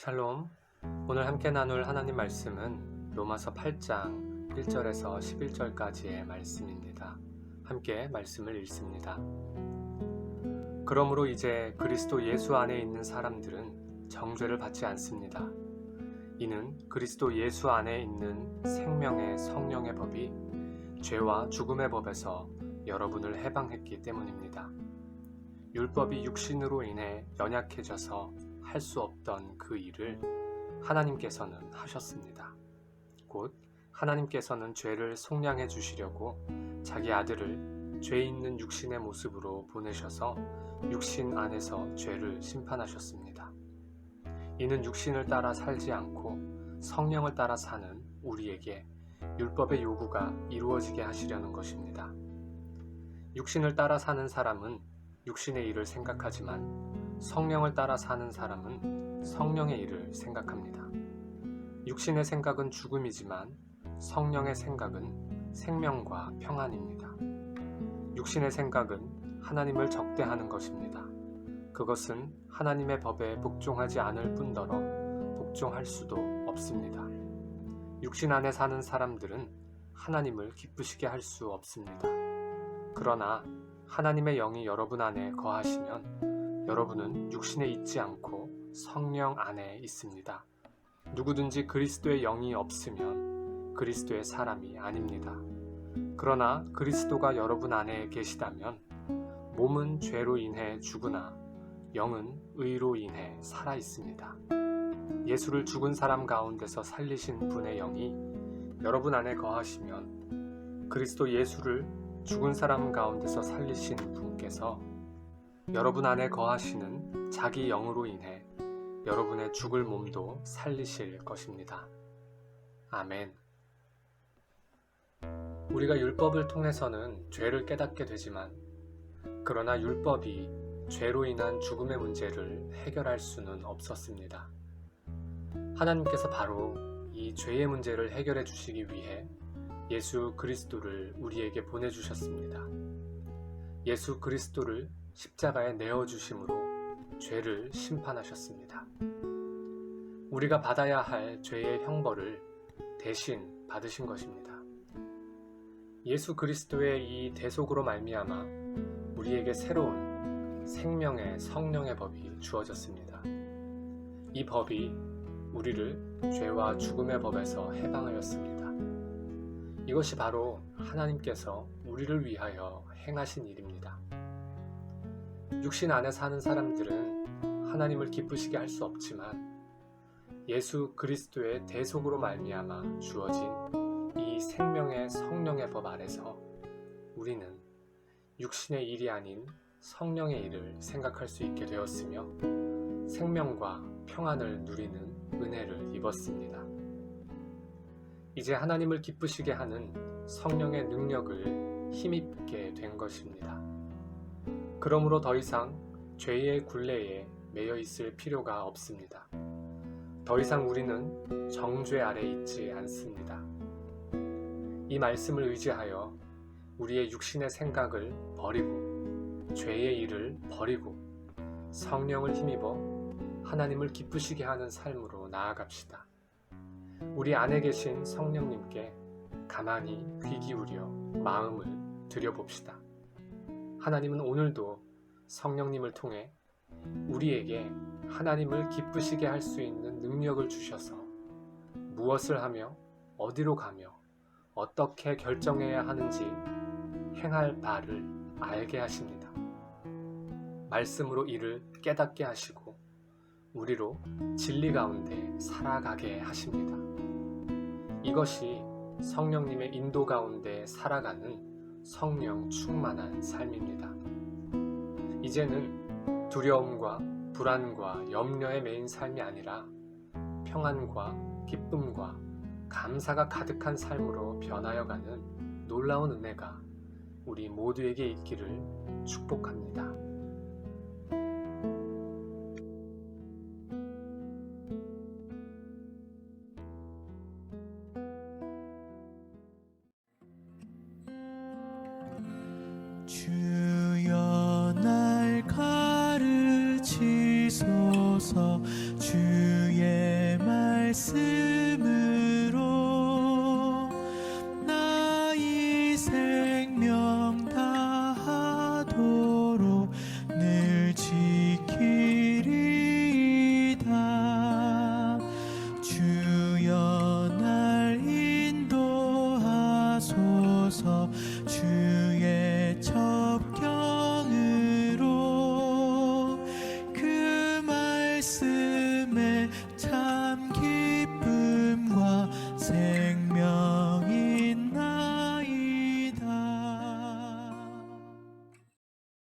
샬롬. 오늘 함께 나눌 하나님 말씀은 로마서 8장 1절에서 11절까지의 말씀입니다. 함께 말씀을 읽습니다. 그러므로 이제 그리스도 예수 안에 있는 사람들은 정죄를 받지 않습니다. 이는 그리스도 예수 안에 있는 생명의 성령의 법이 죄와 죽음의 법에서 여러분을 해방했기 때문입니다. 율법이 육신으로 인해 연약해져서 할 수 없던 그 일을 하나님께서는 하셨습니다. 곧 하나님께서는 죄를 속량해 주시려고 자기 아들을 죄 있는 육신의 모습으로 보내셔서 육신 안에서 죄를 심판하셨습니다. 이는 육신을 따라 살지 않고 성령을 따라 사는 우리에게 율법의 요구가 이루어지게 하시려는 것입니다. 육신을 따라 사는 사람은 육신의 일을 생각하지만 성령을 따라 사는 사람은 성령의 일을 생각합니다. 육신의 생각은 죽음이지만 성령의 생각은 생명과 평안입니다. 육신의 생각은 하나님을 적대하는 것입니다. 그것은 하나님의 법에 복종하지 않을 뿐더러 복종할 수도 없습니다. 육신 안에 사는 사람들은 하나님을 기쁘시게 할 수 없습니다. 그러나 하나님의 영이 여러분 안에 거하시면 여러분은 육신에 있지 않고 성령 안에 있습니다. 누구든지 그리스도의 영이 없으면 그리스도의 사람이 아닙니다. 그러나 그리스도가 여러분 안에 계시다면 몸은 죄로 인해 죽으나 영은 의로 인해 살아 있습니다. 예수를 죽은 사람 가운데서 살리신 분의 영이 여러분 안에 거하시면 그리스도 예수를 죽은 사람 가운데서 살리신 분께서 여러분 안에 거하시는 자기 영으로 인해 여러분의 죽을 몸도 살리실 것입니다. 아멘. 우리가 율법을 통해서는 죄를 깨닫게 되지만 그러나 율법이 죄로 인한 죽음의 문제를 해결할 수는 없었습니다. 하나님께서 바로 이 죄의 문제를 해결해 주시기 위해 예수 그리스도를 우리에게 보내주셨습니다. 예수 그리스도를 십자가에 내어주심으로 죄를 심판하셨습니다. 우리가 받아야 할 죄의 형벌을 대신 받으신 것입니다. 예수 그리스도의 이 대속으로 말미암아 우리에게 새로운 생명의 성령의 법이 주어졌습니다. 이 법이 우리를 죄와 죽음의 법에서 해방하였습니다. 이것이 바로 하나님께서 우리를 위하여 행하신 일입니다. 육신 안에 사는 사람들은 하나님을 기쁘시게 할 수 없지만 예수 그리스도의 대속으로 말미암아 주어진 이 생명의 성령의 법 아래서 우리는 육신의 일이 아닌 성령의 일을 생각할 수 있게 되었으며 생명과 평안을 누리는 은혜를 입었습니다. 이제 하나님을 기쁘시게 하는 성령의 능력을 힘입게 된 것입니다. 그러므로 더 이상 죄의 굴레에 매여 있을 필요가 없습니다. 더 이상 우리는 정죄 아래 있지 않습니다. 이 말씀을 의지하여 우리의 육신의 생각을 버리고 죄의 일을 버리고 성령을 힘입어 하나님을 기쁘시게 하는 삶으로 나아갑시다. 우리 안에 계신 성령님께 가만히 귀 기울여 마음을 들여봅시다. 하나님은 오늘도 성령님을 통해 우리에게 하나님을 기쁘시게 할 수 있는 능력을 주셔서 무엇을 하며 어디로 가며 어떻게 결정해야 하는지 행할 바를 알게 하십니다. 말씀으로 이를 깨닫게 하시고 우리로 진리 가운데 살아가게 하십니다. 이것이 성령님의 인도 가운데 살아가는 성령 충만한 삶입니다. 이제는 두려움과 불안과 염려에 매인 삶이 아니라 평안과 기쁨과 감사가 가득한 삶으로 변하여가는 놀라운 은혜가 우리 모두에게 있기를 축복합니다.